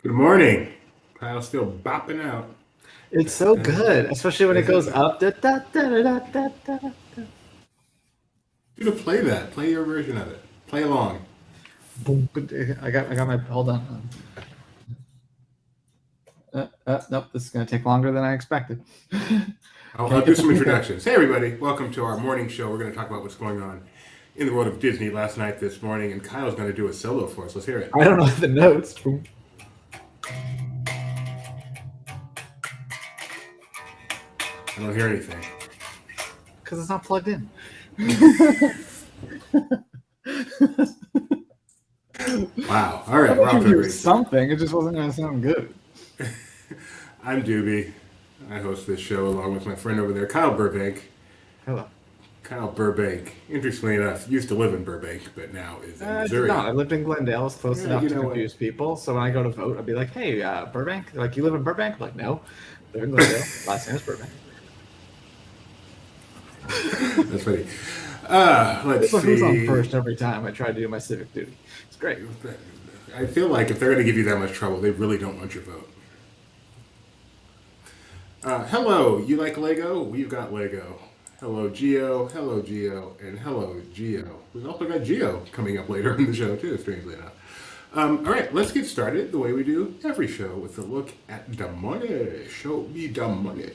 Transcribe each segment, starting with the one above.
Good morning. Kyle's still bopping out. It's so good, especially when it Isn't goes it? up. Da, da, da, da, da, da, da. You to play that. Play your version of it. Play along. Boom. I got my. Hold on. Nope. This is gonna take longer than I expected. I'll Can't do get the some people. introductions. Hey, everybody. Welcome to our morning show. We're going to talk about what's going on in the world of Disney last night, this morning, and Kyle's going to do a solo for us. Let's hear it. I don't know the notes. Boom. I don't hear anything. Because it's not plugged in. Wow. All right. I We're off could to a hear great start. something. It just wasn't gonna sound good. I'm Doobie. I host this show along with my friend over there, Kyle Burbank. Hello. Kyle Burbank, interestingly enough, used to live in Burbank, but now is in I did not. Missouri. I lived in Glendale. I was close Yeah, enough you to know what? confuse people. So when I go to vote, I'd be like, "Hey, Burbank. Like, you live in Burbank?" I'm like, no, I live in Glendale. Last name is Burbank. That's funny. Let's So who's on see. first every time I try to do my civic duty? It's great. I feel like if they're going to give you that much trouble, they really don't want your vote. Hello, you like Lego? We've got Lego. Hello, Geo, and hello, Geo. We've also got Geo coming up later in the show, too, strangely enough. All right, let's get started the way we do every show with a look at the money. Show me the money.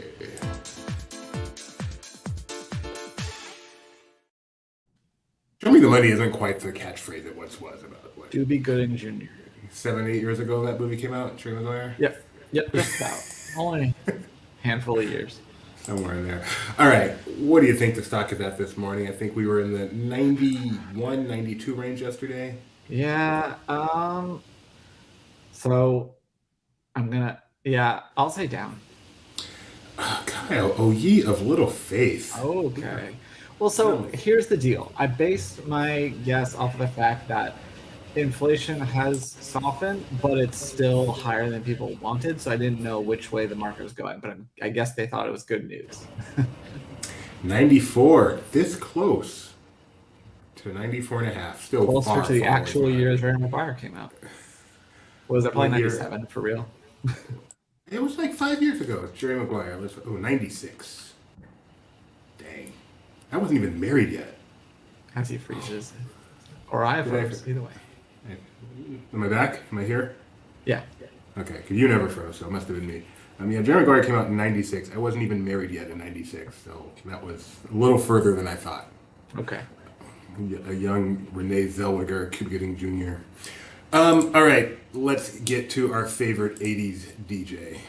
Show me the money isn't quite the catchphrase it once was about, what, Doobie Gooding Jr. 7, 8 years ago that movie came out, Jerry Maguire? Yep, just about. Only a handful of years. Somewhere in there. All right. What do you think the stock is at this morning? I think we were in the 91, 92 range yesterday. Yeah, so I'll say down. Kyle, oh ye of little faith. Okay. Well, so No. here's the deal. I based my guess off of the fact that inflation has softened, but it's still higher than people wanted. So I didn't know which way the market was going, but I guess they thought it was good news. 94. This close to 94 and a half. Still Closer far, to the far away from actual year 100. Jerry Maguire came out. What was it? Probably What year? 97 for real. It was like 5 years ago. Jerry Maguire. 96. Dang. I wasn't even married yet. As he freezes. Or I froze, either way. Am I back? Am I here? Yeah. Okay, because you never froze, so it must have been me. Yeah, Jerry Maguire came out in 96. I wasn't even married yet in 96, so that was a little further than I thought. Okay. A young Renee Zellweger, Cuba Gooding Jr. All right, let's get to our favorite 80s DJ.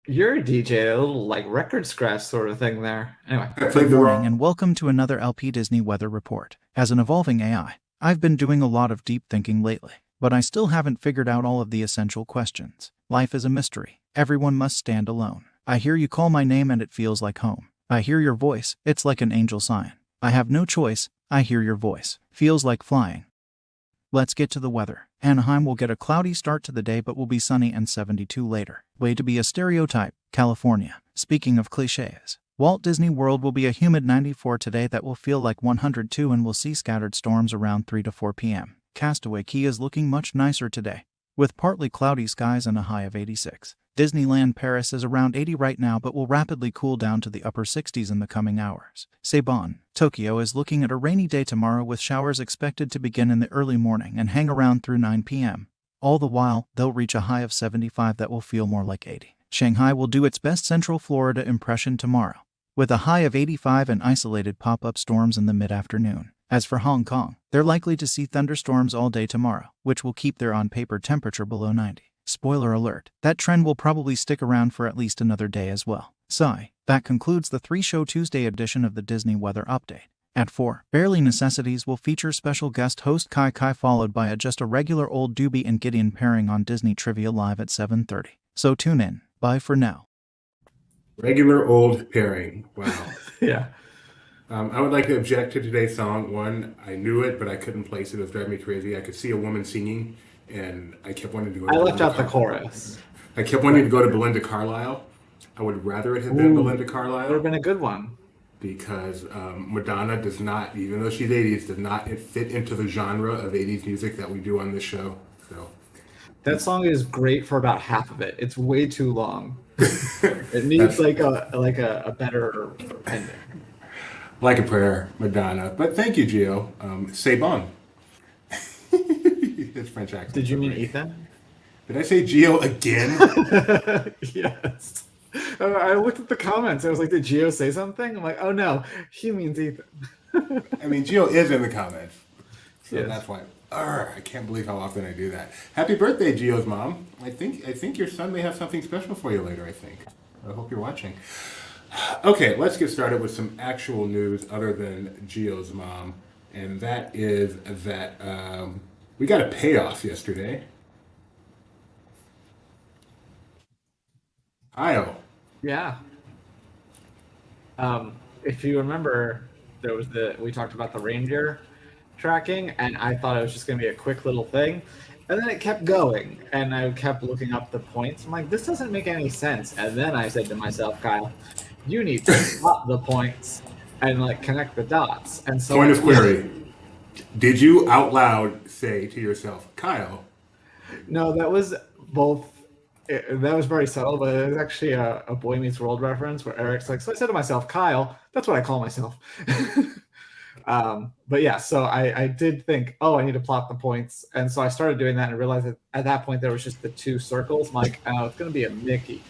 You're a DJ, a little like record scratch sort of thing there. Anyway. I played Good the morning wrong. and welcome to another LP Disney weather report. As an evolving AI, I've been doing a lot of deep thinking lately, but I still haven't figured out all of the essential questions. Life is a mystery. Everyone must stand alone. I hear you call my name and it feels like home. I hear your voice, it's like an angel sign. I have no choice, I hear your voice. Feels like flying. Let's get to the weather. Anaheim will get a cloudy start to the day but will be sunny and 72 later. Way to be a stereotype, California. Speaking of cliches, Walt Disney World will be a humid 94 today that will feel like 102 and will see scattered storms around 3 to 4 p.m. Castaway Cay is looking much nicer today, with partly cloudy skies and a high of 86. Disneyland Paris is around 80 right now but will rapidly cool down to the upper 60s in the coming hours. Ceylon, Tokyo is looking at a rainy day tomorrow with showers expected to begin in the early morning and hang around through 9 p.m. All the while, they'll reach a high of 75 that will feel more like 80. Shanghai will do its best Central Florida impression tomorrow, with a high of 85 and isolated pop-up storms in the mid-afternoon. As for Hong Kong, they're likely to see thunderstorms all day tomorrow, which will keep their on-paper temperature below 90. Spoiler alert, that trend will probably stick around for at least another day as well. Sigh. That concludes the 3-show Tuesday edition of the Disney Weather Update. At 4, Barely Necessities will feature special guest host Kai Kai followed by just a regular old Doobie and Gideon pairing on Disney Trivia Live at 7:30. So tune in. Bye for now. Regular old pairing. Wow. Yeah. I would like to object to today's song. One, I knew it, but I couldn't place it. It was driving me crazy. I could see a woman singing, and I kept wanting to go to I left Belinda out the Carlisle. chorus. I kept wanting to go to Belinda Carlisle, I would rather it have been Belinda Would have Carlisle been a good one. because Madonna does not, even though she's 80s, does not fit into the genre of 80s music that we do on this show. So That song is great for about half of it. It's way too long. It needs like a better ending. Like a prayer, Madonna. But thank you, Gio. C'est bon. His French accent. Did you mean Ethan? Did I say Gio again? Yes. I looked at the comments. I was like, did Gio say something? I'm like, oh no, he means Ethan. I mean, Gio is in the comments. So Yes. that's why. I can't believe how often I do that. Happy birthday, Gio's mom. I think your son may have something special for you later, I think. I hope you're watching. Okay, let's get started with some actual news other than Gio's mom. And that is that we got a payoff yesterday. Io. Yeah. If you remember, we talked about the reindeer tracking, and I thought it was just going to be a quick little thing, and then it kept going, and I kept looking up the points. I'm like, this doesn't make any sense. And then I said to myself, Kyle, you need to plot the points and like connect the dots. And so Point of query. Did you out loud say to yourself, Kyle? No, that was both. That was very subtle, but it was actually a Boy Meets World reference where Eric's like, so I said to myself, Kyle, that's what I call myself. But yeah, so I did think, oh, I need to plot the points. And so I started doing that and realized that at that point there was just the two circles. I'm like, oh, it's going to be a Mickey.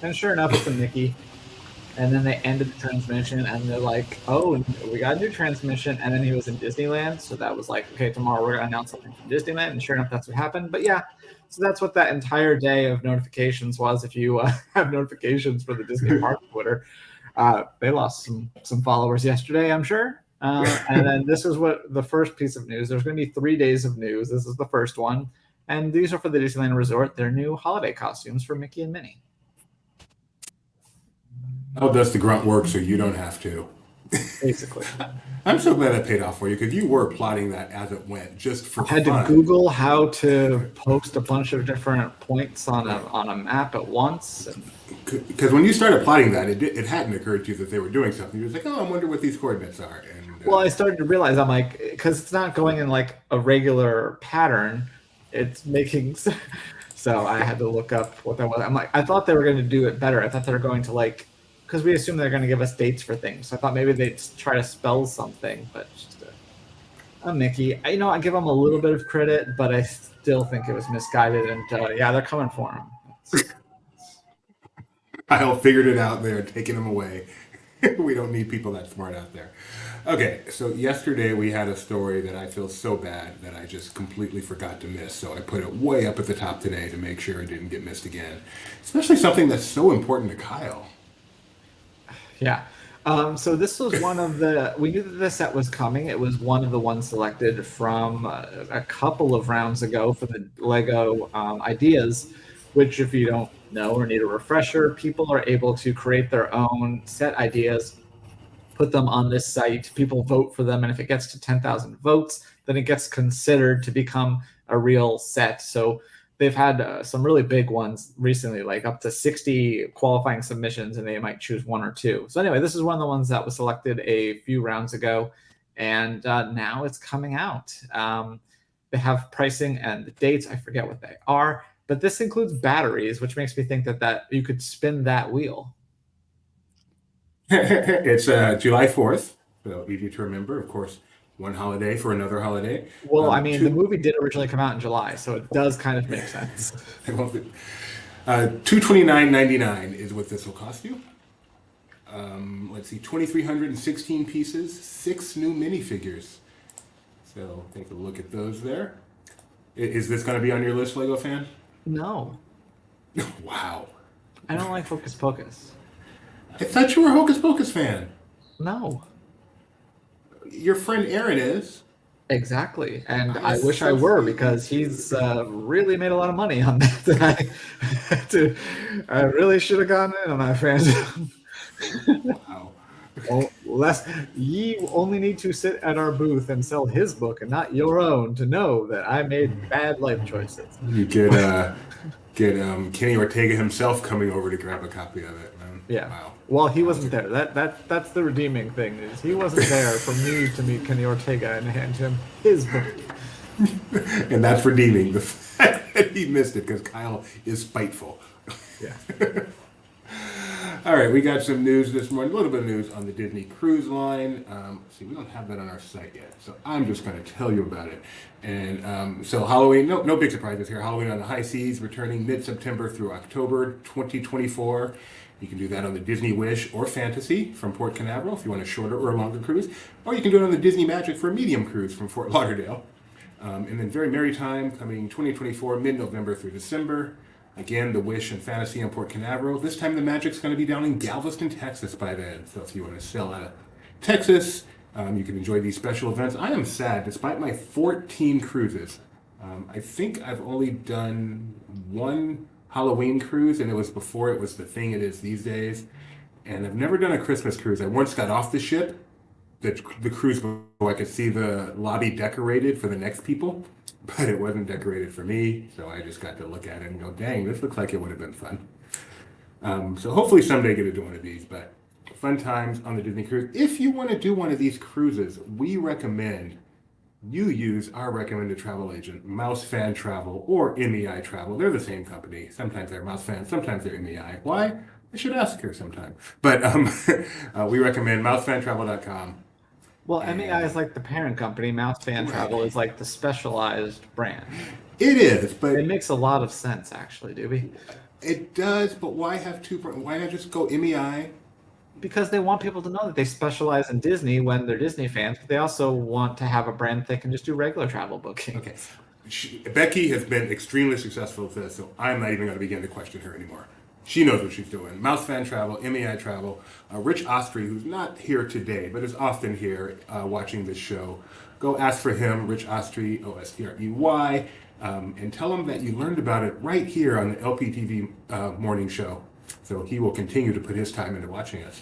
And sure enough, it's a Mickey. And then they ended the transmission and they're like, oh, we got a new transmission. And then he was in Disneyland. So that was like, okay, tomorrow we're going to announce something from Disneyland. And sure enough, that's what happened. But yeah, so that's what that entire day of notifications was. If you have notifications for the Disney Park Twitter, they lost some followers yesterday, I'm sure. And then this is what the first piece of news. There's going to be 3 days of news. This is the first one. And these are for the Disneyland Resort, their new holiday costumes for Mickey and Minnie. Oh, does the grunt work so you don't have to? Basically. I'm so glad that paid off for you because you were plotting that as it went just for I had fun. to Google how to post a bunch of different points on a map at once. Because when you started plotting that, it hadn't occurred to you that they were doing something. You were like, oh, I wonder what these coordinates are. And, well, I started to realize, I'm like, because it's not going in like a regular pattern, it's making. So I had to look up what that was. I'm like, I thought they were going to do it better. I thought they were going to like, because we assume they're going to give us dates for things. So I thought maybe they'd try to spell something, but just a Mickey. I give them a little bit of credit, but I still think it was misguided. And yeah, they're coming for him. Kyle figured it out. They're taking them away. We don't need people that smart out there. Okay, so yesterday we had a story that I feel so bad that I just completely forgot to miss. So I put it way up at the top today to make sure it didn't get missed again. Especially something that's so important to Kyle. Yeah. So this was one of we knew that the set was coming. It was one of the ones selected from a couple of rounds ago for the Lego ideas, which if you don't know or need a refresher, people are able to create their own set ideas, put them on this site. People vote for them. And if it gets to 10,000 votes, then it gets considered to become a real set. So they've had some really big ones recently, like up to 60 qualifying submissions, and they might choose 1 or 2. So anyway, this is one of the ones that was selected a few rounds ago, and now it's coming out. They have pricing and the dates. I forget what they are, but this includes batteries, which makes me think that you could spin that wheel. It's July 4th, so easy to remember, of course. One holiday for another holiday. Well, I mean, the movie did originally come out in July, so it does kind of make sense. $229.99 is what this will cost you. Let's see, 2,316 pieces, 6 new minifigures. So take a look at those there. Is this going to be on your list, Lego fan? No. Wow. I don't like Hocus Pocus. I thought you were a Hocus Pocus fan. No. Your friend Aaron is. Exactly. And I wish I were, because he's really made a lot of money on that. I really should have gone in on that fandom. Wow. Well, ye only need to sit at our booth and sell his book and not your own to know that I made bad life choices. You get Kenny Ortega himself coming over to grab a copy of it. Yeah. Wow. Well, he wasn't there. That's the redeeming thing is he wasn't there for me to meet Kenny Ortega and hand him his book. And that's redeeming the fact that he missed it because Kyle is spiteful. Yeah. All right, we got some news this morning, a little bit of news on the Disney Cruise Line. See, we don't have that on our site yet, so I'm just going to tell you about it. And so Halloween, no big surprises here. Halloween on the High Seas returning mid-September through October 2024. You can do that on the Disney Wish or Fantasy from Port Canaveral if you want a shorter or a longer cruise. Or you can do it on the Disney Magic for a medium cruise from Fort Lauderdale. And then Very Merry Time coming 2024, mid-November through December. Again, the Wish and Fantasy on Port Canaveral. This time the Magic's going to be down in Galveston, Texas by then. So if you want to sail out of Texas, you can enjoy these special events. I am sad, despite my 14 cruises, I think I've only done one Halloween cruise, and it was before it was the thing it is these days. And I've never done a Christmas cruise. I once got off the ship, the cruise, I could see the lobby decorated for the next people, but it wasn't decorated for me. So I just got to look at it and go, dang, this looks like it would have been fun. So hopefully someday get to do one of these, but fun times on the Disney cruise. If you want to do one of these cruises, we recommend you use our recommended travel agent, Mouse Fan Travel or MEI Travel. They're the same company. Sometimes they're Mouse Fan, sometimes they're MEI. Why? I should ask her sometime. But we recommend mousefantravel.com. Well, MEI is like the parent company. Mouse Fan Travel is like the specialized brand. It is, but It makes a lot of sense, actually, Doobie. it does. But why have two? Why not just go MEI? Because they want people to know that they specialize in Disney when they're Disney fans, but they also want to have a brand that can just do regular travel booking. Okay. Becky has been extremely successful with this, so I'm not even going to begin to question her anymore. She knows what she's doing. Mouse Fan Travel, MEI Travel. Rich Ostry, who's not here today, but is often here watching this show. Go ask for him, Rich Ostry, Ostrey, and tell him that you learned about it right here on the LPTV morning show. So he will continue to put his time into watching us.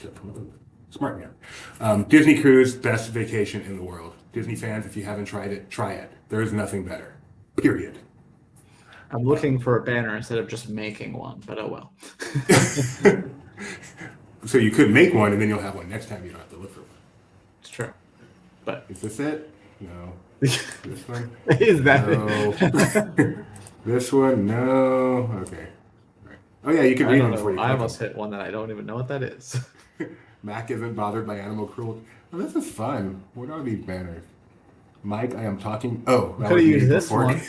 Smart man. Disney Cruise, best vacation in the world. Disney fans, if you haven't tried it, try it. There is nothing better. Period. I'm looking for a banner instead of just making one, but oh well. So you could make one and then you'll have one next time. You don't have to look for one. It's true. But Is this it? No. This one? is that No. This one? No. Okay. Right. Oh yeah, you can I read don't them know. before you I click almost hit one that I don't even know what that is. them. Mac isn't bothered by animal cruelty. Oh, this is fun. What are these banners? Mike, I am talking. Oh, that Could have was me used this before. one.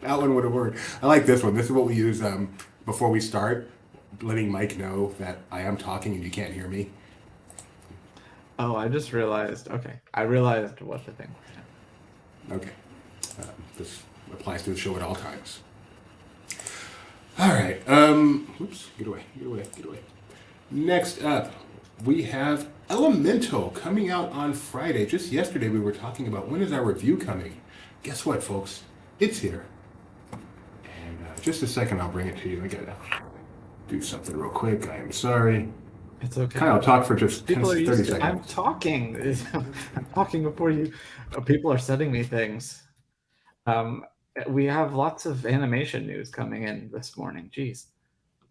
That one would have worked. I like this one. This is what we use before we start, letting Mike know that I am talking and you can't hear me. Oh, I just realized. Okay, I realized what the thing was. Okay. This applies to the show at all times. All right. Oops. Get away. Get away. Get away. Next up, we have Elemental coming out on Friday. Just yesterday, we were talking about when is our review coming. Guess what, folks? It's here. And just a second, I'll bring it to you. I gotta do something real quick. I am sorry. It's okay. Kyle, talk for just 10, People are 30 used to. seconds. I'm talking. I'm talking before you. People are sending me things. We have lots of animation news coming in this morning. Jeez,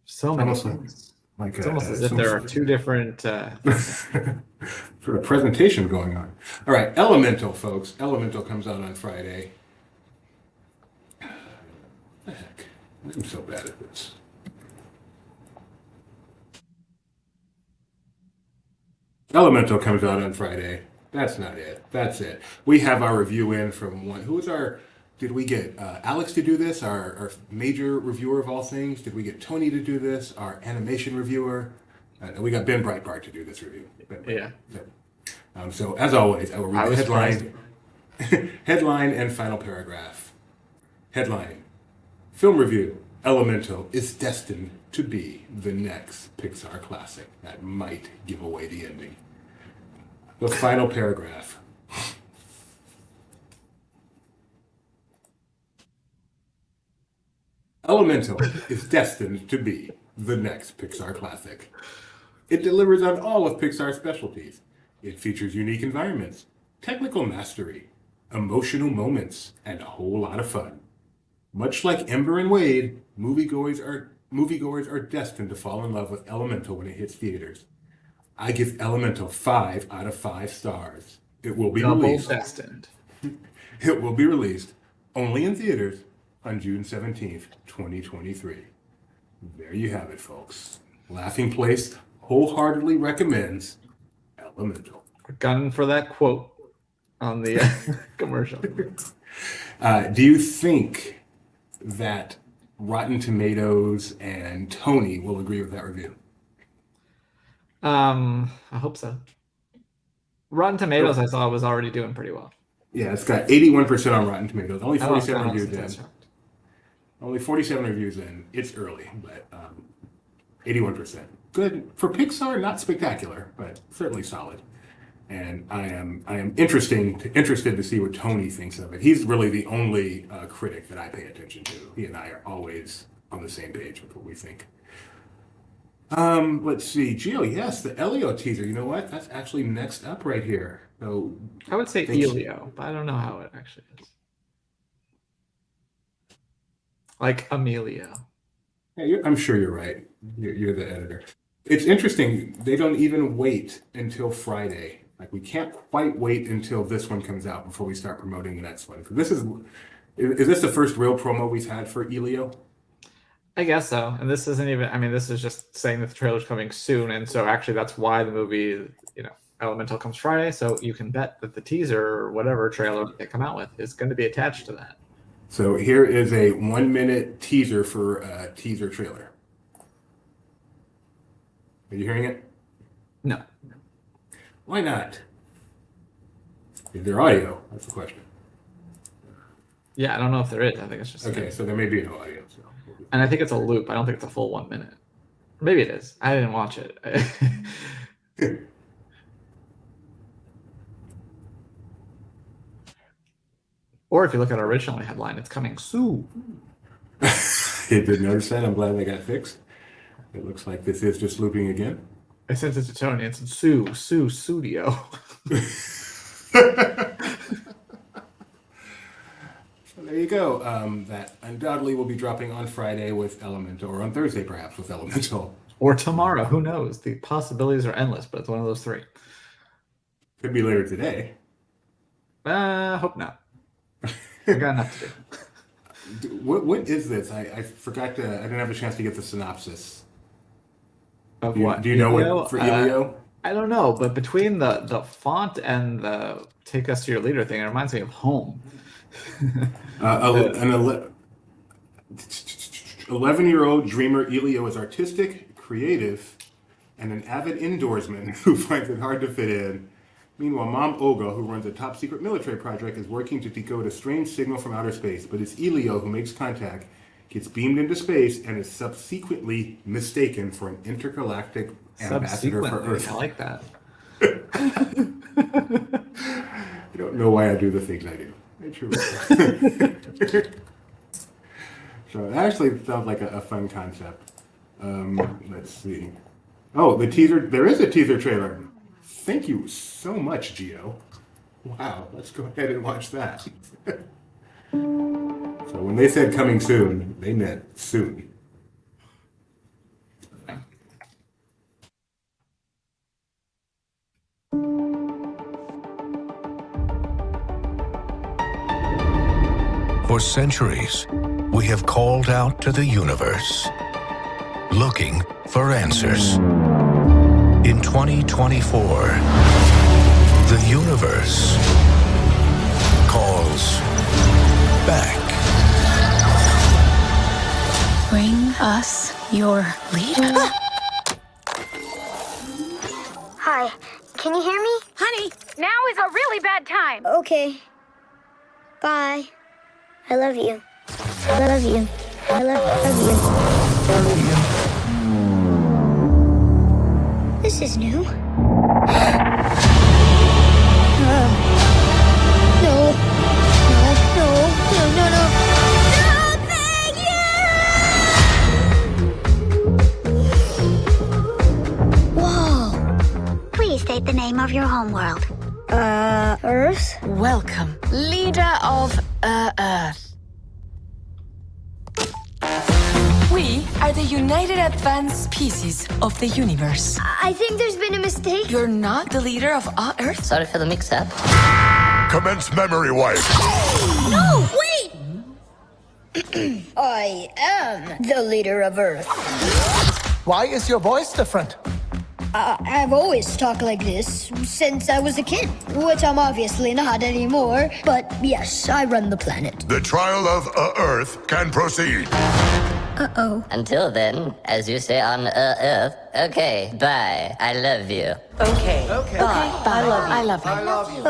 so many Almost things. Like It's almost as if there are two different. sort of presentation going on. All right, Elemental, folks. Elemental comes out on Friday. What the heck? I'm so bad at this. Elemental comes out on Friday. That's not it. That's it. We have our review in from one. Who was our... Did we get Alex to do this, our major reviewer of all things? Did we get Tony to do this, our animation reviewer? We got Ben Breitbart to do this review. Yeah. So as always, I will read the headline, headline and final paragraph. Headline: Film review. Elemental is destined to be the next Pixar classic. That might give away the ending. The final paragraph. Elemental is destined to be the next Pixar classic. It delivers on all of Pixar's specialties. It features unique environments, technical mastery, emotional moments, and a whole lot of fun. Much like Ember and Wade, moviegoers are moviegoers are destined to fall in love with Elemental when it hits theaters. I give Elemental 5 out of 5 stars. It will be Double released. destined. It will be released only in theaters on June 17th, 2023. There you have it, folks. Laughing Place wholeheartedly recommends Elemental. We're gunning for that quote on the commercial. Do you think that Rotten Tomatoes and Tony will agree with that review? I hope so. Rotten Tomatoes, I saw, was already doing pretty well. Yeah, it's got 81% on Rotten Tomatoes. Only 47 Oh, reviews that's in. right. Only 47 reviews in. It's early, but 81%. Good for Pixar. Not spectacular, but certainly solid. And I am interested to see what Tony thinks of it. He's really the only critic that I pay attention to. He and I are always on the same page with what we think. Let's see, Gio. Yes, the Elio teaser. You know what? That's actually next up right here. So I would say Elio, but I don't know how it actually is. Like Emilio. yeah, I'm sure you're right. You're the editor. It's interesting. They don't even wait until Friday. Like we can't quite wait until this one comes out before we start promoting the next one. This is this the first real promo we've had for Elio? I guess so. And this isn't even, I mean, this is just saying that the trailer's coming soon. And so actually that's why the movie, Elemental comes Friday. So you can bet that the teaser or whatever trailer they come out with is going to be attached to that. So here is a 1-minute teaser for a teaser trailer. Are you hearing it? No. Why not? Is there audio? That's the question. Yeah, I don't know if there is. I think it's just Okay, so there may be no audio. So. And I think it's a loop. I don't think it's a full 1 minute. Maybe it is. I didn't watch it. Or if you look at our original headline, it's coming soon. You did notice that? I'm glad they got fixed. It looks like this is just looping again. I sent it to Tony. It's Sue Studio. So there you go. That undoubtedly will be dropping on Friday with Elemental, or on Thursday perhaps with Elemental. Or tomorrow. Who knows? The possibilities are endless, but it's one of those three. Could be later today. Hope not. I got enough to do. What is this? I forgot to. I didn't have a chance to get the synopsis. Of what? Do you know Elio? what for Elio? I don't know, but between the font and the "Take Us to Your Leader" thing, it reminds me of Home. An 11-year-old dreamer Elio is artistic, creative, and an avid indoorsman who finds it hard to fit in. Meanwhile, Mom Olga, who runs a top-secret military project, is working to decode a strange signal from outer space, but it's Elio who makes contact, gets beamed into space, and is subsequently mistaken for an intergalactic ambassador for Earth. I like that. I don't know why I do the things I do. So it actually sounds like a fun concept. Let's see. Oh, the teaser. There is a teaser trailer. Thank you so much, Gio. Wow, let's go ahead and watch that. So when they said coming soon, they meant soon. For centuries, we have called out to the universe, looking for answers. In 2024, the universe calls back. Bring us your leader. Hi, can you hear me? Honey, Now is a really bad time. okay. Bye. I love you. I love you. I love you. This is new. No. No. No, thank you! Whoa. Please state the name of your homeworld. Earth? Welcome, leader of Earth. We are the United Advanced Species of the universe. I think there's been a mistake. You're not the leader of all Earth? Sorry for the mix-up. Commence memory wipe. No, wait! I am the leader of Earth. Why is your voice different? I've always talked like this since I was a kid, which I'm obviously not anymore. But yes, I run the planet. The trial of Earth can proceed. Uh-oh. Until then, as you say on Earth, okay, bye. I love you. Okay. Bye. I love you.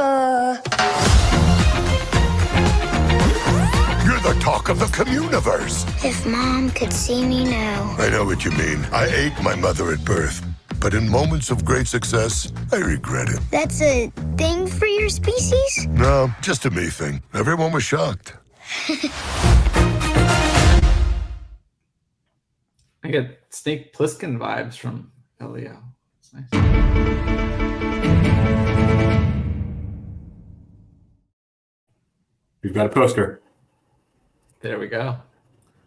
You're the talk of the communiverse. If Mom could see me now. I know what you mean. I ate my mother at birth. But in moments of great success, I regret it. That's a thing for your species? No, just a me thing. Everyone was shocked. I get Snake Plissken vibes from Elio. It's nice. We've got a poster. There we go.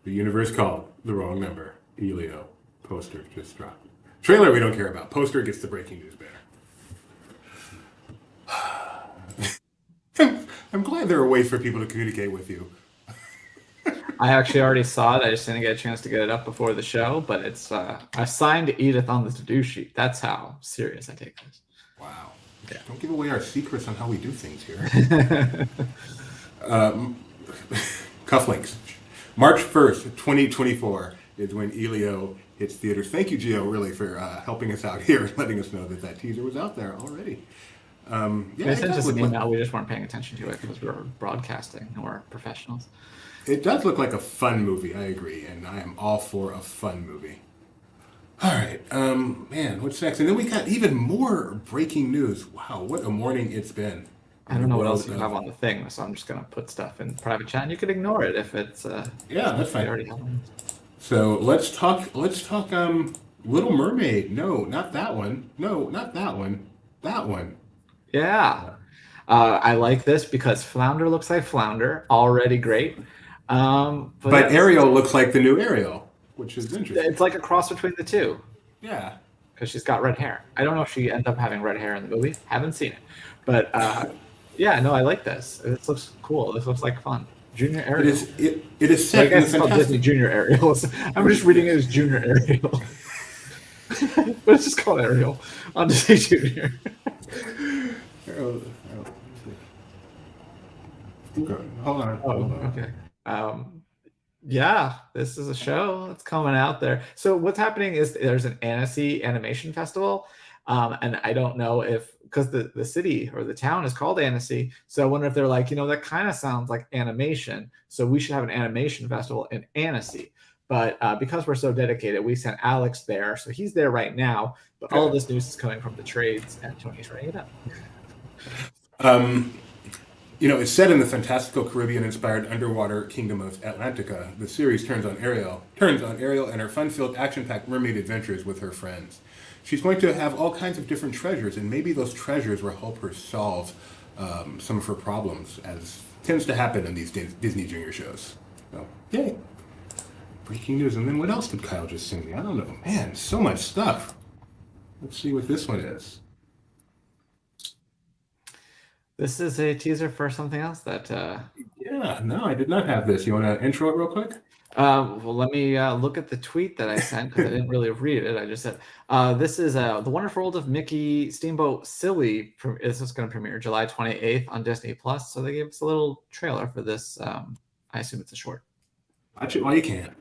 The universe called the wrong number. Elio. Poster just dropped. Trailer we don't care about. Poster gets the breaking news banner. I'm glad there are ways for people to communicate with you. I actually already saw it. I just didn't get a chance to get it up before the show, but it's I signed Edith on the to-do sheet. That's how serious I take this. Wow. Yeah. Don't give away our secrets on how we do things here. Cufflinks. March 1st, 2024 is when Elio hits theaters. Thank you, Gio, really, for helping us out here and letting us know that teaser was out there already. They sent us an email. We just weren't paying attention to it because we were broadcasting and we're professionals. It does look like a fun movie, I agree, and I am all for a fun movie. All right, man, what's next? And then we got even more breaking news. Wow, what a morning it's been. I don't know what else you have on the thing, so I'm just going to put stuff in private chat, and you can ignore it if it's... yeah, that's fine. Already have one. So let's talk Little Mermaid. No, not that one. No, not that one. That one. Yeah. I like this because Flounder looks like Flounder. Already great. But Ariel looks like the new Ariel, which is interesting. It's like a cross between the two. Yeah. Because she's got red hair. I don't know if she ends up having red hair in the movie. Haven't seen it. But yeah, no, I like this. This looks cool. This looks like fun. Junior Ariel. It is set in the fantastic... Disney Junior Ariel. I'm just reading it as Junior Ariel. But it's just called Ariel on Disney Junior. Hold on. Okay. Yeah, this is a show that's coming out there. So what's happening is there's an Annecy Animation Festival, and I don't know if because the city or the town is called Annecy, so I wonder if they're like, that kind of sounds like animation, so we should have an animation festival in Annecy. But because we're so dedicated, we sent Alex there, so he's there right now. But all of this news is coming from the trades, and Tony's writing it up. It's set in the fantastical Caribbean-inspired underwater kingdom of Atlantica. The series turns on Ariel and her fun-filled, action-packed mermaid adventures with her friends. She's going to have all kinds of different treasures, and maybe those treasures will help her solve some of her problems, as tends to happen in these Disney Junior shows. So, yay. Breaking news. And then what else did Kyle just send me? I don't know. Man, so much stuff. Let's see what this one is. This is a teaser for something else that... Yeah, no, I did not have this. You want to intro it real quick? Well, let me look at the tweet that I sent because I didn't really read it. I just said, this is The Wonderful World of Mickey Steamboat Silly. This is going to premiere July 28th on Disney+. So they gave us a little trailer for this. I assume it's a short. Watch it while you can.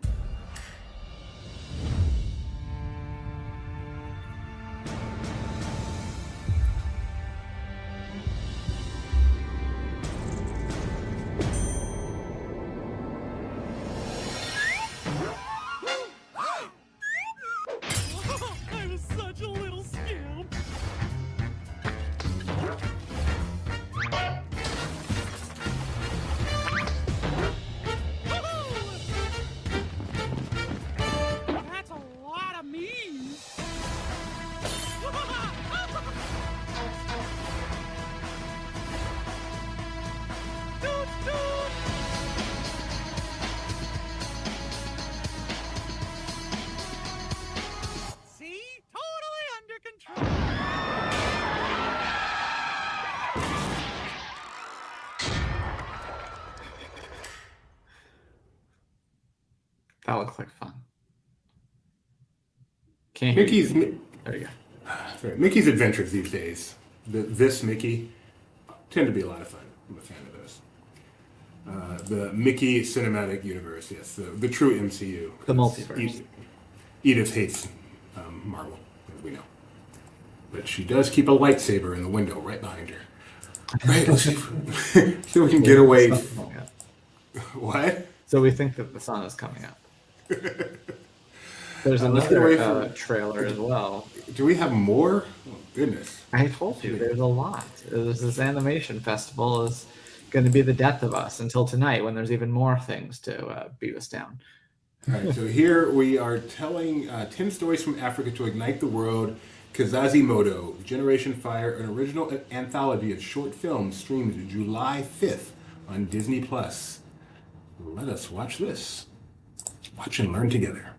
That looks like fun. Can't hear Mickey's you. There you go. sorry, Mickey's adventures these days. This Mickey tend to be a lot of fun. I'm a fan of those. The Mickey Cinematic Universe, yes, the true MCU. The multiverse. Edith hates Marvel, as we know, but she does keep a lightsaber in the window right behind her. Right, let's see if we can get away. What? So we think that the sun is coming up. There's let's get away another from- trailer as well. Do we have more? Oh, goodness. I told you there's a lot. This animation festival is going to be the death of us until tonight, when there's even more things to beat us down. All right, so here we are telling 10 stories from Africa to ignite the world. Kazazimoto, Generation Fire, an original anthology of short films, streamed July 5th on Disney+. Let us watch this. Watch and learn together.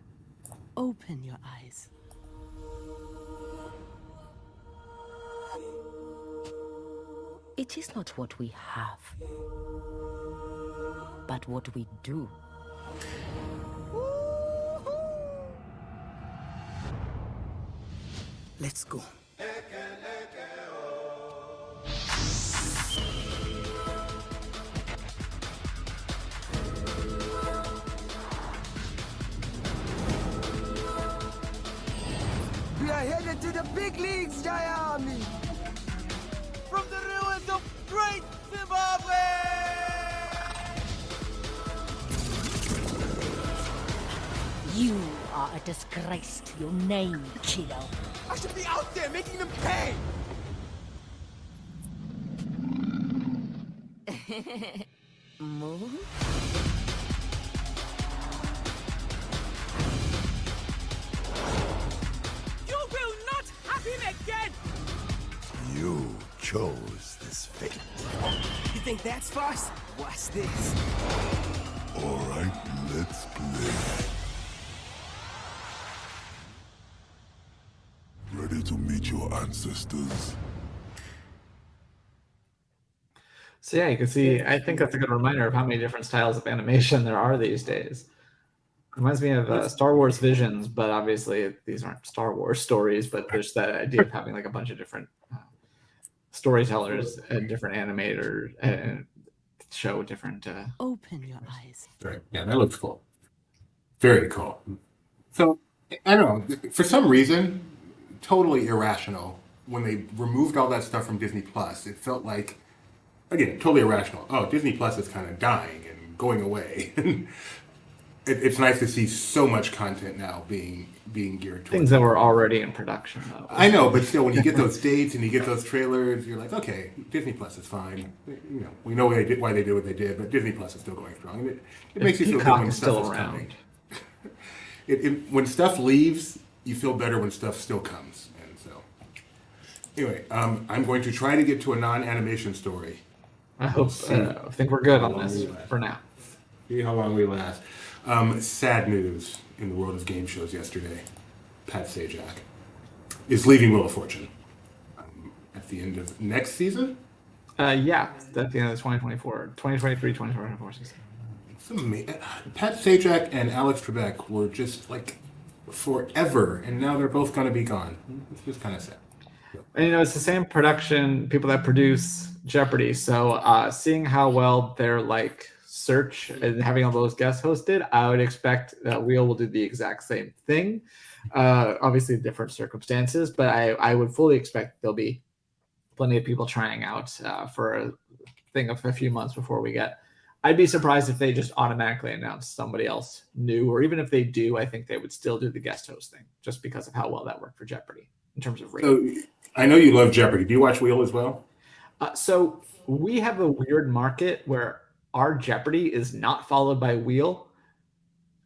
Open your eyes. It is not what we have, but what we do. Let's go. We are headed to the big leagues, Jaya Army. From the ruins of great Zimbabwe! You are a disgrace to your name, Cheeto. I should be out there making them pay! Move? You will not have him again! You chose this fate. You think that's farce? Watch this. All right, let's play. Ready to meet your ancestors? So yeah, you can see, I think that's a good reminder of how many different styles of animation there are these days. Reminds me of Star Wars Visions, but obviously these aren't Star Wars stories, but there's that idea of having like a bunch of different storytellers and different animators and show different... Open your eyes. Right. Yeah, that looks cool. Very cool. So, I don't know, for some reason, totally irrational, when they removed all that stuff from Disney Plus, it felt like, again, totally irrational. Oh, Disney Plus is kind of dying and going away. It's nice to see so much content now being geared towards things that were already in production, though. I know, but still, when you get those dates and you get those trailers, you're like, okay, Disney Plus is fine. You know, we know why they did what they did, but Disney Plus is still going strong. And it makes you feel good Peacock when is stuff still is around. coming. When stuff leaves, you feel better when stuff still comes. And so, anyway, I'm going to try to get to a non-animation story. I hope. I think we're good on this for now. See how long we last. Sad news in the world of game shows yesterday. Pat Sajak is leaving Wheel of Fortune at the end of next season. Yeah, at the end of the 2024, 2023, 2024 season. Pat Sajak and Alex Trebek were just like forever, and now they're both going to be gone. It's just kind of sad. And you know, it's the same production people that produce Jeopardy. So seeing how well they're like search and having all those guests hosted, I would expect that Wheel will do the exact same thing. Obviously different circumstances, but I would fully expect there'll be plenty of people trying out for a thing of a few months before we get. I'd be surprised if they just automatically announce somebody else new, or even if they do, I think they would still do the guest host thing just because of how well that worked for Jeopardy in terms of rating. So, I know you love Jeopardy. Do you watch Wheel as well? So we have a weird market where our Jeopardy is not followed by Wheel.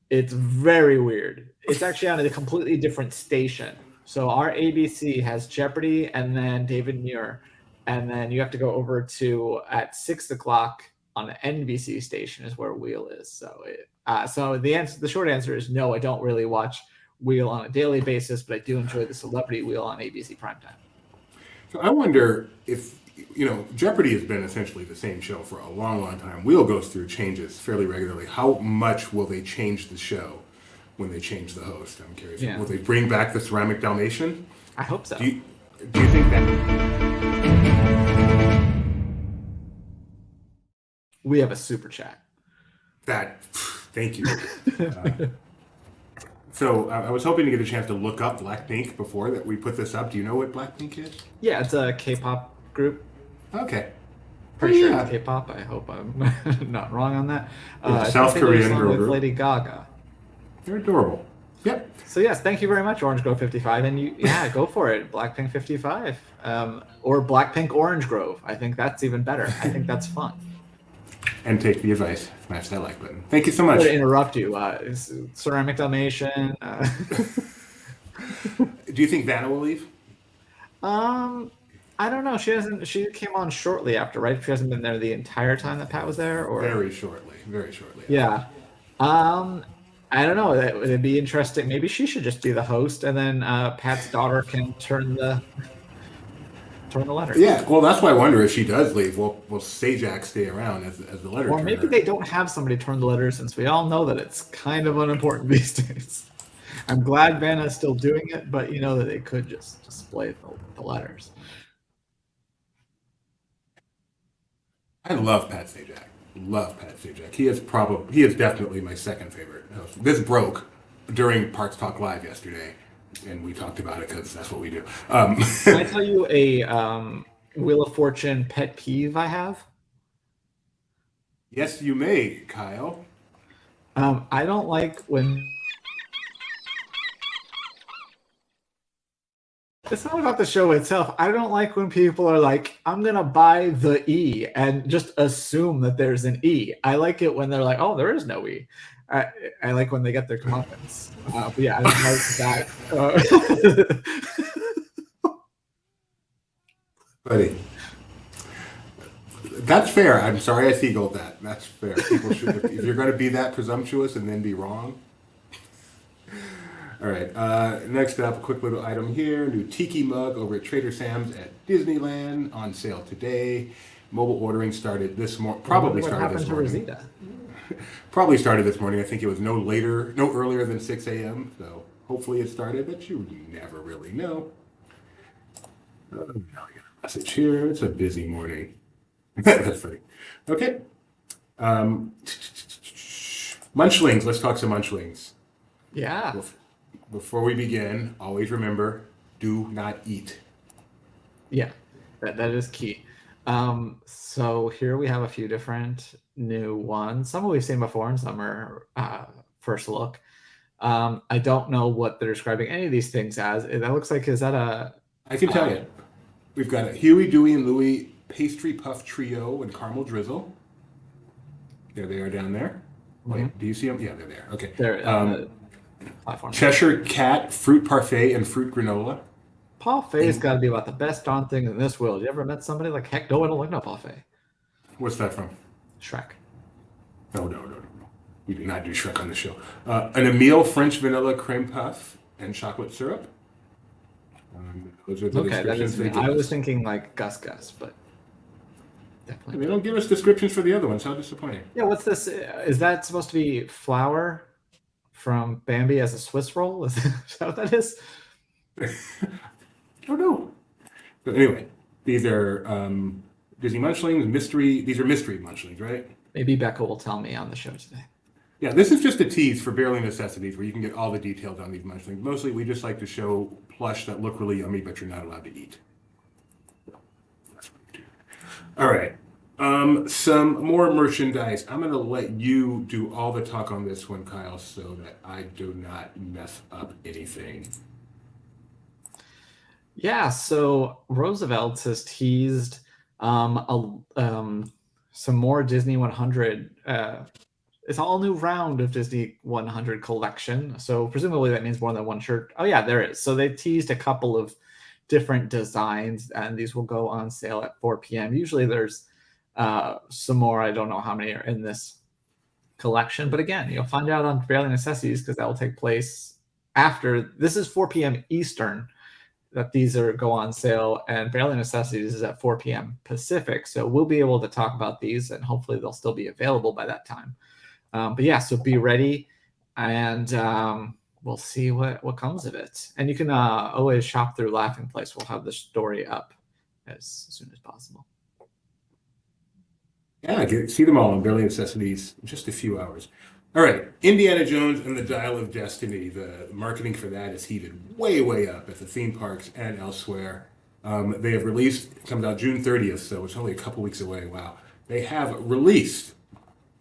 It's very weird. It's actually on a completely different station. So our ABC has Jeopardy and then David Muir. And then you have to go over to at 6 o'clock on the NBC station is where Wheel is. So the short answer is no, I don't really watch Wheel on a daily basis, but I do enjoy the Celebrity Wheel on ABC Primetime. So I wonder if, you know, Jeopardy has been essentially the same show for a long, long time. Wheel goes through changes fairly regularly. How much will they change the show when they change the host. I'm curious. Yeah. Will they bring back the ceramic Dalmatian? I hope so. Do you think that? We have a super chat. Thank you. So I was hoping to get a chance to look up Blackpink before that we put this up. Do you know what Blackpink is? Yeah, it's a K-pop group. Okay. Pretty sure yeah. it's K-pop. I hope I'm not wrong on that. South Korean girl with group. Lady Gaga. They're adorable. Yep. So yes, thank you very much, Orange Grove 55, and go for it, Blackpink 55, or Blackpink Orange Grove. I think that's even better. I think that's fun. And take the advice. Smash that like button. Thank you so much. To interrupt you, ceramic Dalmatian. Do you think Vanna will leave? I don't know. She hasn't. She came on shortly after, right? She hasn't been there the entire time that Pat was there, or very shortly. Very shortly. Yeah. I don't know. It'd be interesting. Maybe she should just be the host, and then Pat's daughter can turn the letter. Yeah. Well, that's why I wonder if she does leave. Will Sajak stay around as the letter? Or maybe they don't have somebody turn the letters, since we all know that it's kind of unimportant these days. I'm glad Vanna is still doing it, but you know that they could just display the letters. I love Pat Sajak. Love Pat Sajak. He is definitely my second favorite host. This broke during Parks Talk Live yesterday, and we talked about it because that's what we do. Can I tell you a Wheel of Fortune pet peeve I have? Yes, you may, Kyle. I don't like when... It's not about the show itself. I don't like when people are like, I'm going to buy the E and just assume that there's an E. I like it when they're like, oh, there is no E. I like when they get their comeuppance. But yeah, I don't like that. Buddy. That's fair. I'm sorry I seagulled that. That's fair. People should, if you're going to be that presumptuous and then be wrong. All right. Next up, a quick little item here. New Tiki Mug over at Trader Sam's at Disneyland on sale today. Mobile ordering started this morning. Probably started this morning. Probably started this morning. I think it was no earlier than 6 a.m. So hopefully it started, but you never really know. Now we got a message here. It's a busy morning. That's funny. Okay. Munchlings. Let's talk some munchlings. Yeah. Before we begin, always remember, do not eat. Yeah, that is key. So here we have a few different new ones. Some we've seen before and some are first look. I don't know what they're describing any of these things as. That looks like, is that a... I can tell you. We've got a Huey, Dewey, and Louie Pastry Puff Trio and Caramel Drizzle. There they are down there. Wait, do you see them? Yeah, they're there. Okay. They're Cheshire Cat Fruit Parfait and Fruit Granola. Parfait's got to be about the best darn thing in this world. You ever met somebody like, heck no, I don't like no parfait. What's that from? Shrek. No. We do not do Shrek on the show. An Emile French Vanilla Creme Puff and Chocolate Syrup. Those are the descriptions they give I us. was thinking like Gus Gus, but definitely. They don't give us descriptions for the other ones. How disappointing. Yeah, what's this? Is that supposed to be flour from Bambi as a Swiss roll? Is that what that is? I don't know. But anyway, these are Disney Munchlings, these are mystery Munchlings, right? Maybe Becca will tell me on the show today. Yeah, this is just a tease for Barely Necessities where you can get all the details on these Munchlings. Mostly we just like to show plush that look really yummy, but you're not allowed to eat. That's what we do. All right. Some more merchandise. I'm going to let you do all the talk on this one, Kyle, so that I do not mess up anything. Yeah, so Roosevelt has teased some more Disney 100. It's all new round of Disney 100 collection. So presumably that means more than one shirt. Oh yeah, there is. So they teased a couple of different designs, and these will go on sale at 4 p.m. Usually there's some more. I don't know how many are in this collection, but again, you'll find out on Barely Necessities because that will take place after. This is 4 p.m. Eastern that these go on sale, and Barely Necessities is at 4 p.m. Pacific. So we'll be able to talk about these, and hopefully they'll still be available by that time. But yeah, so be ready. and we'll see what comes of it. And you can always shop through Laughing Place. We'll have the story up as soon as possible. Yeah, see them all on Barely Necessities in just a few hours. All right, Indiana Jones and the Dial of Destiny. The marketing for that is heated way up at the theme parks and elsewhere. They have released, it comes out June 30th, so it's only a couple weeks away. Wow. They have released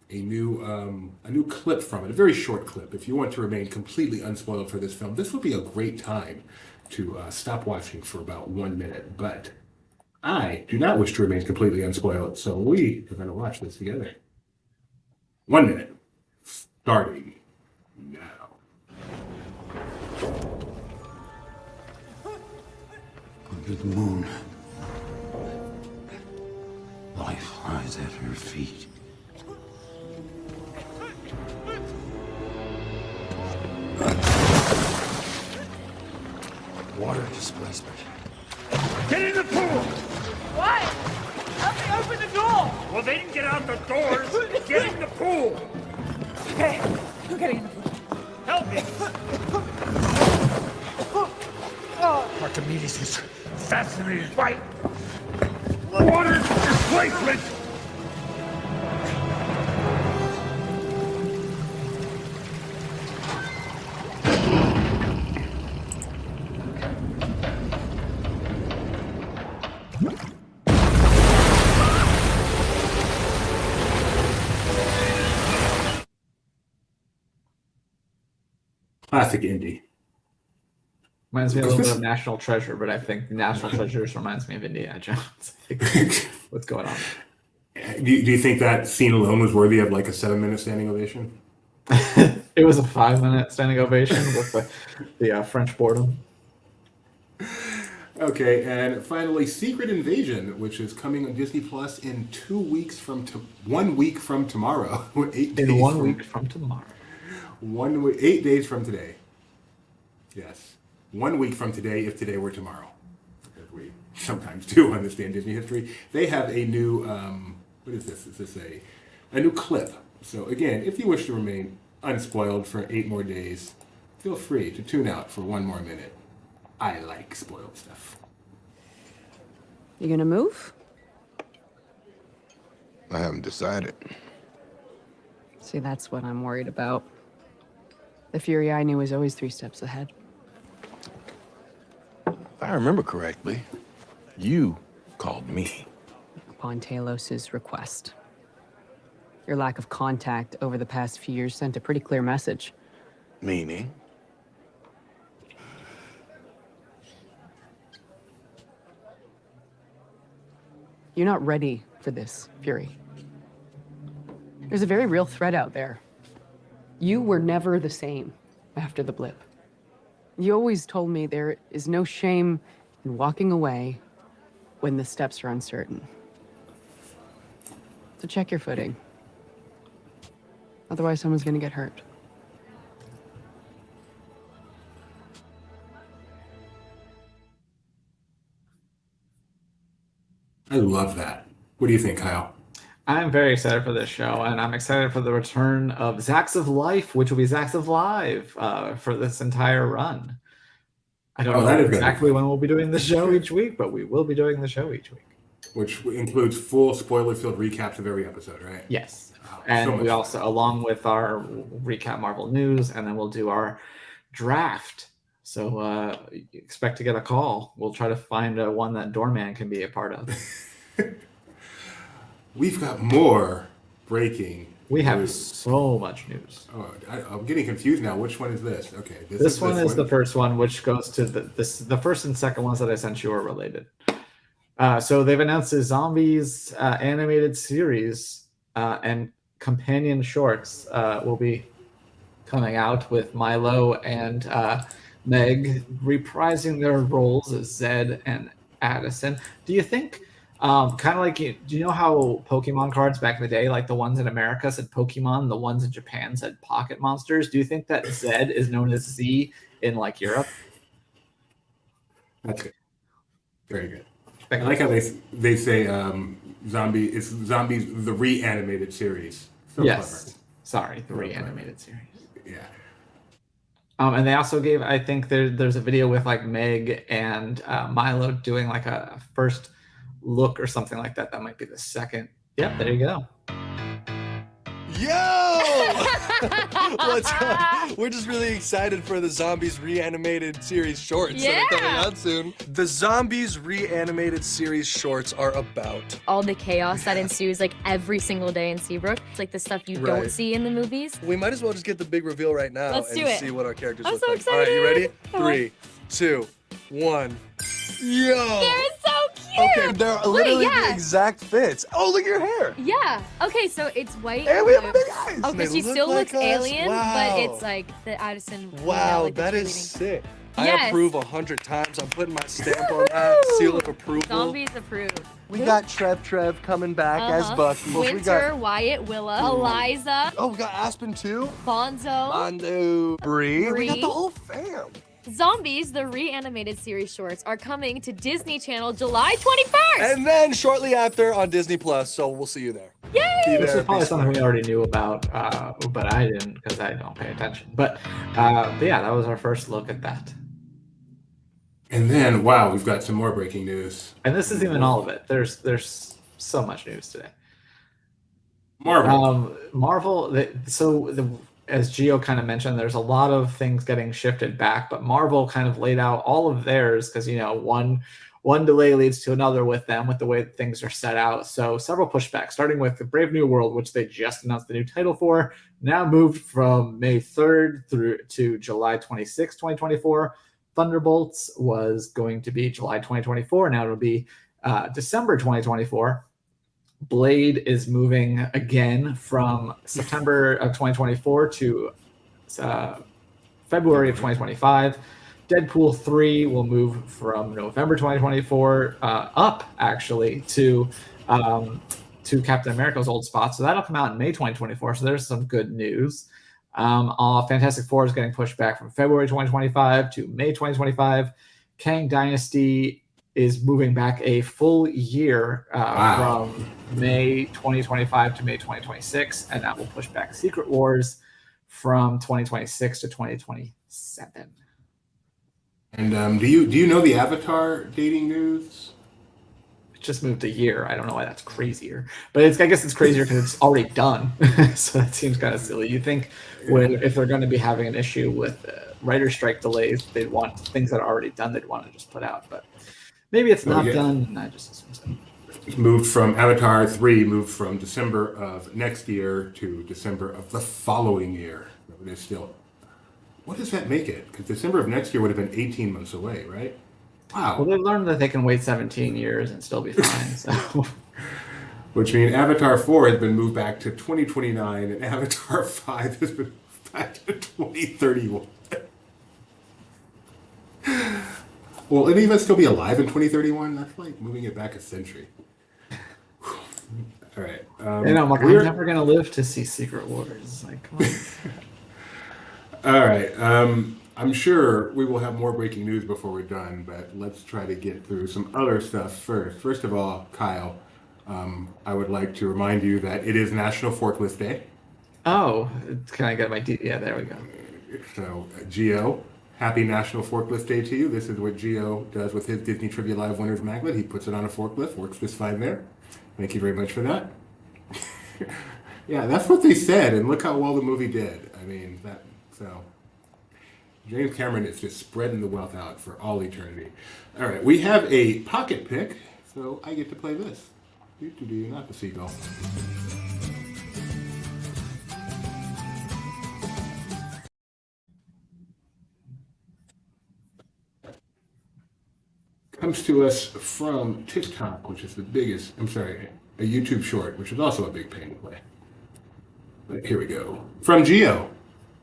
a new clip from it, a very short clip. If you want to remain completely unspoiled for this film, this would be a great time to stop watching for about 1 minute. But I do not wish to remain completely unspoiled, so we are going to watch this together. 1 minute, starting now. Under the moon, life lies at her feet. Water displacement. Get in the pool! Why? Help me open the door! Well, they didn't get out the doors. Get in the pool! Okay, I'm getting in the pool. Help me! Archimedes is fascinated by water displacement! Classic indie. Reminds me a little bit of National Treasure, but I think National Treasures reminds me of Indiana Jones. I think what's going on? Do you think that scene alone was worthy of like a 7-minute standing ovation? It was a 5-minute standing ovation with the French boredom. Okay, and finally, Secret Invasion, which is coming on Disney Plus in 2 weeks from 1 week from tomorrow. 8 days in 1 week from tomorrow. 8 days from today. Yes. 1 week from today, if today were tomorrow. As we sometimes do understand Disney history. They have a new, what is this? Is this a new clip? So again, if you wish to remain unspoiled for 8 more days, feel free to tune out for 1 more minute. I like spoiled stuff. You gonna move? I haven't decided. See, that's what I'm worried about. The Fury I knew was always 3 steps ahead. If I remember correctly, you called me. Upon Talos's request. Your lack of contact over the past few years sent a pretty clear message. Meaning? You're not ready for this, Fury. There's a very real threat out there. You were never the same after the blip. You always told me there is no shame in walking away when the steps are uncertain. So check your footing. Otherwise, someone's gonna get hurt. I love that. What do you think, Kyle? I'm very excited for this show, and I'm excited for the return of Zacks of Life, which will be Zacks of Live for this entire run. I don't know exactly when we'll be doing the show each week, but we will be doing the show each week. Which includes full spoiler-filled recaps of every episode, right? Yes. And we also, along with our recap Marvel news, and then we'll do our draft. So expect to get a call. We'll try to find one that Doorman can be a part of. We've got more breaking. We have so much news. Oh, I'm getting confused now. Which one is this? Okay, this one is the first one, which goes to the first and second ones that I sent you are related. So they've announced the Zombies animated series and companion shorts will be coming out with Milo and Meg reprising their roles as Zed and Addison. Do you think, kind of like, do you know how Pokemon cards back in the day, like the ones in America said Pokemon, the ones in Japan said Pocket Monsters? Do you think that Zed is known as Z in like Europe? That's good. Very good. I like how they say Zombies, the Reanimated series. So yes. clever. Sorry, the Reanimated series. Yeah. And they also gave, I think there's a video with like Meg and Milo doing like a first look or something like that. That might be the second. Yep, there you go. Yo! What's up? We're just really excited for the Zombies Reanimated series shorts that are coming out soon. The Zombies Reanimated series shorts are about all the chaos that ensues like every single day in Seabrook. It's like the stuff you don't see in the movies. We might as well just get the big reveal right now Let's do it. see what our characters I'm look so like. excited. All right, you ready? 3, 2, 1. Yo! They're so cute! Okay, they're literally the exact fits. Oh, look at your hair! Yeah. Okay, so it's white. And we have big eyes! Okay, They she look still like looks us. alien, Wow. but it's like the Addison. Wow, like the that is cheerleading. sick. I Yes. approve 100 times. I'm putting my stamp on that, seal of approval. Zombies approved. We got Trev coming back as Bucky. Winter, We got, Wyatt, Willa, Eliza. oh, we got Aspen too. Bonzo. Mondo, Bree. We got Bree. the whole fam. Zombies, the Reanimated series shorts, are coming to Disney Channel July 21st. And then shortly after on Disney Plus, so we'll see you there. Yay! Be This there, is probably be something smart. we already knew about, but I didn't because I don't pay attention. But yeah, that was our first look at that. And then, wow, we've got some more breaking news. And this isn't even all of it. There's so much news today. Marvel. As Gio kind of mentioned, there's a lot of things getting shifted back, but Marvel kind of laid out all of theirs because, you know, one delay leads to another with them, with the way that things are set out. So several pushbacks, starting with the Brave New World, which they just announced the new title for, now moved from May 3rd through to July 26, 2024. Thunderbolts was going to be July 2024. Now it'll be December 2024. Blade is moving again from September of 2024 to February of 2025. Deadpool 3 will move from November 2024 up actually to Captain America's old spot. So that'll come out in May 2024. So there's some good news. Fantastic Four is getting pushed back from February 2025 to May 2025. Kang Dynasty is moving back a full year from May 2025 to May 2026, and that will push back Secret Wars from 2026 to 2027. And do you know the Avatar dating news? It just moved a year. I don't know why that's crazier, but I guess it's crazier because it's already done. So that seems kind of silly. You think if they're going to be having an issue with writer strike delays, they'd want things that are already done. They'd want to just put out, but maybe it's not done. And I just assume so. It's moved from Avatar 3 moved from December of next year to December of the following year. But it's still. What does that make it? Because December of next year would have been 18 months away, right? Wow. Well, they've learned that they can wait 17 years and still be fine. So, which means Avatar 4 has been moved back to 2029, and Avatar 5 has been moved back to 2031. Will any of us still be alive in 2031? That's like moving it back a century. All right. you know, I'm never gonna live to see Secret Wars. Like, come on. All right. I'm sure we will have more breaking news before we're done, but let's try to get through some other stuff first. First of all, Kyle, I would like to remind you that it is National Forklift Day. Oh, can I get my yeah, there we go. So, Gio, happy National Forklift Day to you. This is what Gio does with his Disney Trivia Live Winners Magnet. He puts it on a forklift, works just fine there. Thank you very much for that. Yeah, that's what they said, and look how well the movie did. I mean, James Cameron is just spreading the wealth out for all eternity. All right, we have a pocket pick, so I get to play this. Not the seagull. Comes to us from TikTok, which is the biggest, a YouTube short, which is also a big pain to play. But here we go. From Geo,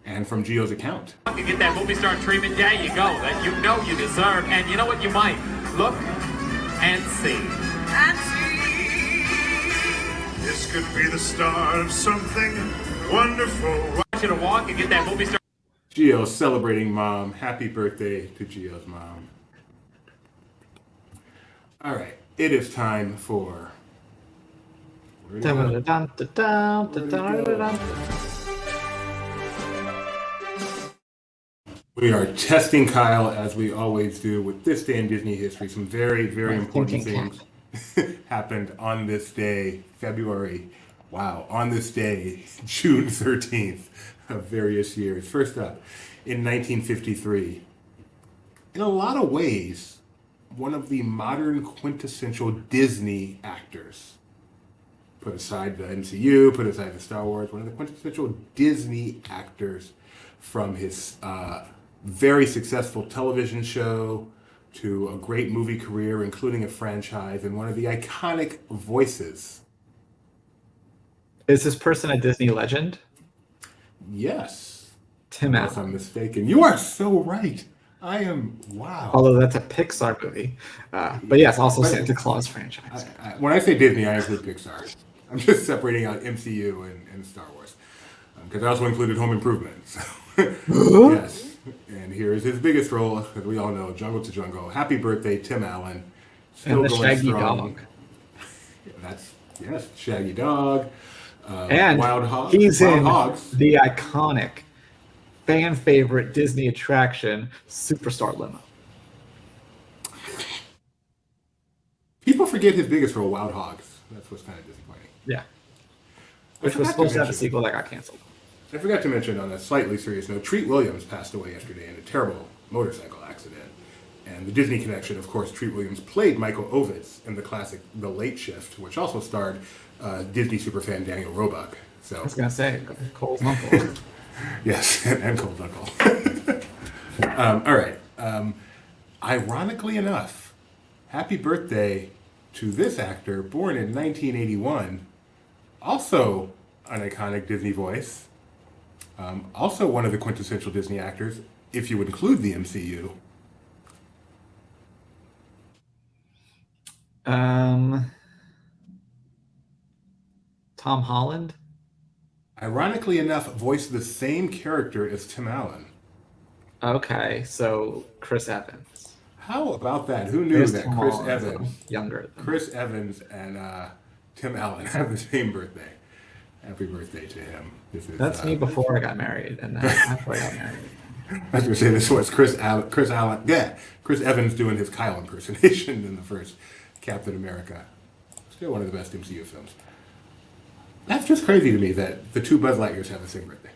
and from Geo's account. You get that movie star treatment, there you go, that you know you deserve, and you know what, you might look and see. And see. This could be the start of something wonderful. I want you to walk and get that movie star. Geo celebrating mom. Happy birthday to Geo's mom. All right, it is time for. We are testing Kyle as we always do with this day in Disney history. Some very, very important things happened on this day, on this day, June 13th of various years. First up, in 1953, in a lot of ways, one of the modern quintessential Disney actors. Put aside the MCU, put aside the Star Wars, one of the quintessential Disney actors from his very successful television show to a great movie career, including a franchise, and one of the iconic voices. Is this person a Disney legend? Yes. Tim Allen. Unless I'm mistaken. You are so right. I am, wow. Although that's a Pixar movie. But yes, also Santa Claus franchise. When I say Disney, I include Pixar. I'm just separating out MCU and Star Wars. Because I also included Home Improvement. So. Yes. And here is his biggest role, as we all know, Jungle to Jungle. Happy birthday, Tim Allen. Still and the Shaggy strong. Dog. Yes, Shaggy Dog. And Wild Hogs. He's Wild in Hogs. the iconic fan favorite Disney attraction, Superstar Limo. People forget his biggest role, Wild Hogs. That's what's kind of disappointing. Yeah. Which was supposed to have a sequel that got canceled. I forgot to mention, on a slightly serious note, Treat Williams passed away yesterday in a terrible motorcycle accident. And the Disney connection, of course, Treat Williams played Michael Ovitz in the classic The Late Shift, which also starred Disney superfan Daniel Roebuck. So I was going to say, Cole's uncle. Yes, and Cole's uncle. All right. Ironically enough, happy birthday to this actor, born in 1981, also an iconic Disney voice. Also one of the quintessential Disney actors, if you include the MCU. Tom Holland? Ironically enough, voiced the same character as Tim Allen. Okay, so Chris Evans. How about that? Who knew that Chris Evans, younger Chris Evans and Tim Allen have the same birthday? Happy birthday to him. That's me before I got married, and after I got married. I was going to say this was Chris Evans doing his Kyle impersonation in the first Captain America. Still one of the best MCU films. That's just crazy to me that the two Buzz Lightyears have the same birthday.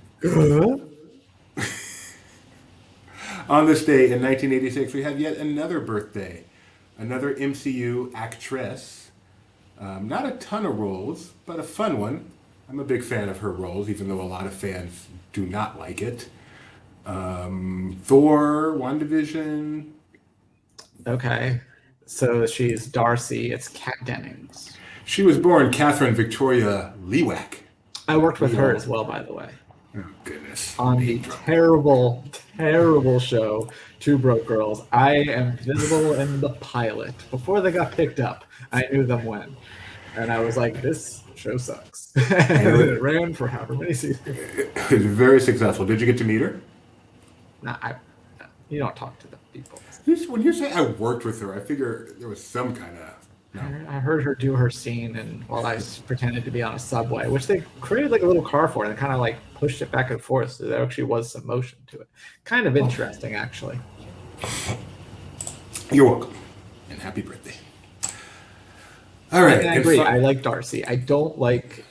On this day in 1986, we have yet another birthday. Another MCU actress. Not a ton of roles, but a fun one. I'm a big fan of her roles, even though a lot of fans do not like it. Thor, WandaVision. Okay. So she's Darcy. It's Kat Dennings. She was born Catherine Victoria Lewack. I worked with her as well, by the way. Oh, goodness. On the terrible, terrible show, Two Broke Girls. I am visible in the pilot. Before they got picked up, I knew them when. And I was like, this show sucks. And it ran for however many seasons. It was very successful. Did you get to meet her? No, you don't talk to the people. When you say I worked with her, I figure there was some kind of... No. I heard her do her scene, and while I pretended to be on a subway, which they created like a little car for, and kind of like pushed it back and forth, so there actually was some motion to it. Kind of interesting, actually. You're welcome, and happy birthday. All right. I agree. I like Darcy. I don't like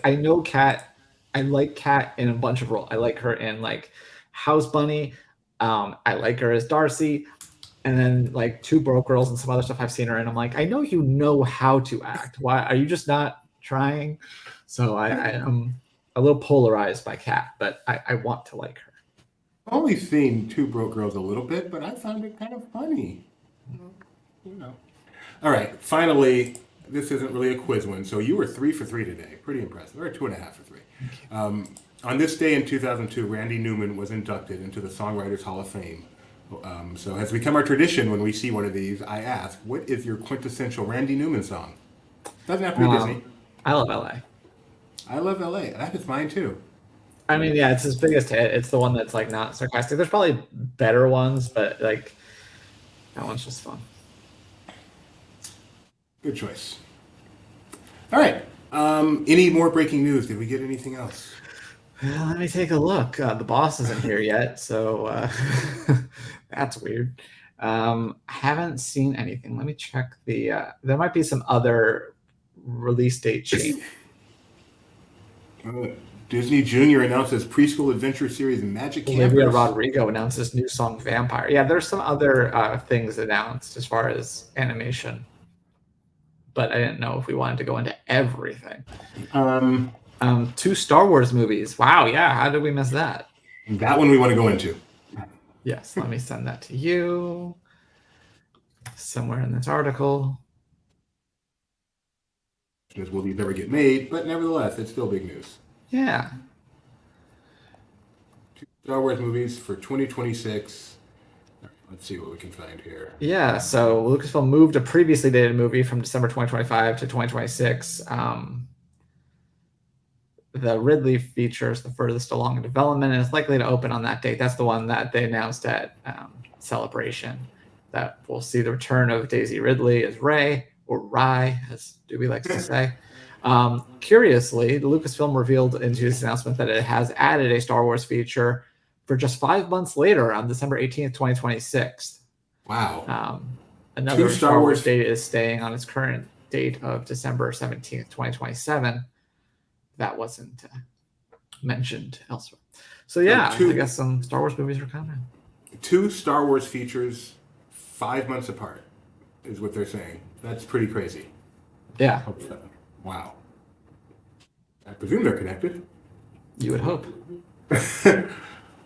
I know Kat. I like Kat in a bunch of roles. I like her in like House Bunny. I like her as Darcy. And then like Two Broke Girls and some other stuff I've seen her in. I'm like, I know you know how to act. Why are you just not trying? So I am a little polarized by Kat, but I want to like her. I've only seen Two Broke Girls a little bit, but I found it kind of funny. You know. All right. Finally, this isn't really a quiz one, so you were 3 for 3 today. Pretty impressive. Or 2.5 for 3. On this day in 2002, Randy Newman was inducted into the Songwriters Hall of Fame. So it has become our tradition when we see one of these, I ask, what is your quintessential Randy Newman song? Doesn't have to be Disney. I Love LA. I Love LA. That is mine too. I mean, yeah, it's his biggest hit. It's the one that's like not sarcastic. There's probably better ones, but like that one's just fun. Good choice. All right. Any more breaking news? Did we get anything else? Well, let me take a look. The boss isn't here yet, so that's weird. Haven't seen anything. Let me check the. There might be some other release date change. Disney Junior announces preschool adventure series Magic Olivia Campers. Rodrigo announces new song Vampire. Yeah, there's some other things announced as far as animation, but I didn't know if we wanted to go into everything. 2 Star Wars movies. Wow, yeah. How did we miss that? That one we want to go into. Yes, let me send that to you. Somewhere in this article. Because will these ever get made? But nevertheless, it's still big news. Yeah. 2 Star Wars movies for 2026. Let's see what we can find here. Yeah, so Lucasfilm moved a previously dated movie from December 2025 to 2026. The Ridley feature is the furthest along in development and is likely to open on that date. That's the one that they announced at Celebration. That we'll see the return of Daisy Ridley as Rey, or Rye, as Doobie likes to say. Curiously, the Lucasfilm revealed into this announcement that it has added a Star Wars feature for just 5 months later on December 18th, 2026. Wow. Another Star Wars date is staying on its current date of December 17th, 2027. That wasn't mentioned elsewhere. So yeah, I guess some Star Wars movies are coming. 2 Star Wars features 5 months apart is what they're saying. That's pretty crazy. Yeah. Wow. I presume they're connected. You would hope.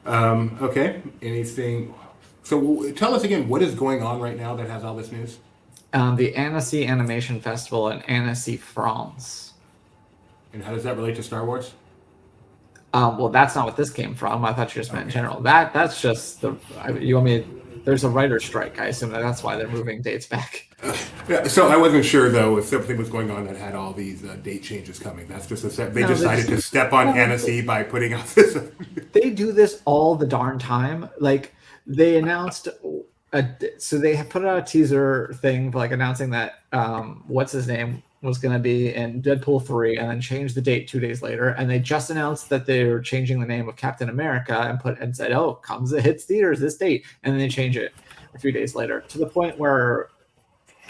Okay. Anything? So tell us again, what is going on right now that has all this news? The Annecy Animation Festival in Annecy, France. And how does that relate to Star Wars? Well, that's not what this came from. I thought you just meant in general. That's just you want me? There's a writer's strike. I assume that's why they're moving dates back. Yeah. So I wasn't sure though if something was going on that had all these date changes coming. That's just they decided to step on Annecy by putting out this. They do this all the darn time. Like they announced. So they put out a teaser thing like announcing that what's his name was going to be in Deadpool 3 and then changed the date 2 days later. And they just announced that they were changing the name of Captain America and said, oh, it hits theaters this date. And then they change it a few days later to the point where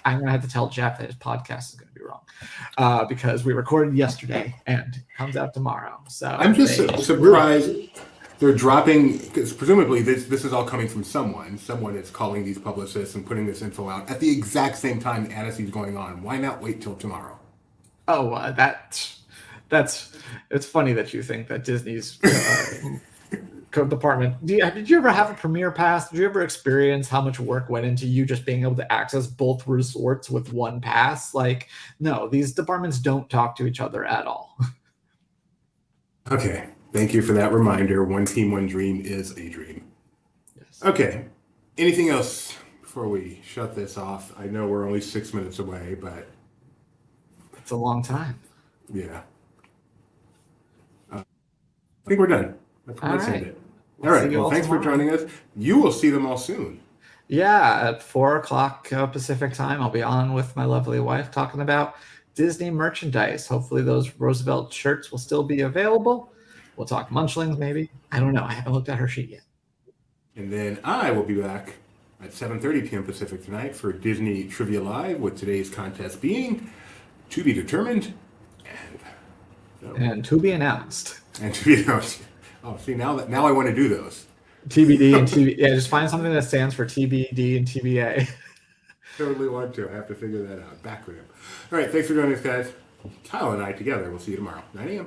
I'm going to have to tell Jeff that his podcast is going to be wrong because we recorded yesterday and it comes out tomorrow. So I'm just surprised they're dropping, because presumably this is all coming from someone. Someone is calling these publicists and putting this info out at the exact same time Annecy's going on. Why not wait till tomorrow? Oh, it's funny that you think that Disney's department. Did you ever have a premiere pass? Did you ever experience how much work went into you just being able to access both resorts with one pass? Like, no, these departments don't talk to each other at all. Okay. Thank you for that reminder. One team, one dream is a dream. Yes. Okay. Anything else before we shut this off? I know we're only 6 minutes away, but it's a long time. Yeah. I think we're done. Let's end it. All right. Well, thanks for joining us. You will see them all soon. Yeah, at 4:00 Pacific time, I'll be on with my lovely wife talking about Disney merchandise. Hopefully, those Roosevelt shirts will still be available. We'll talk Munchlings, maybe. I don't know. I haven't looked at her sheet yet. And then I will be back at 7:30 p.m. Pacific tonight for Disney Trivia Live, with today's contest being to be determined and to be announced. And to be announced. Oh, see, now I want to do those. TBD and TB. Yeah, just find something that stands for TBD and TBA. Totally want to. I have to figure that out. Backronym. All right. Thanks for joining us, guys. Kyle and I together. We'll see you tomorrow, 9 a.m.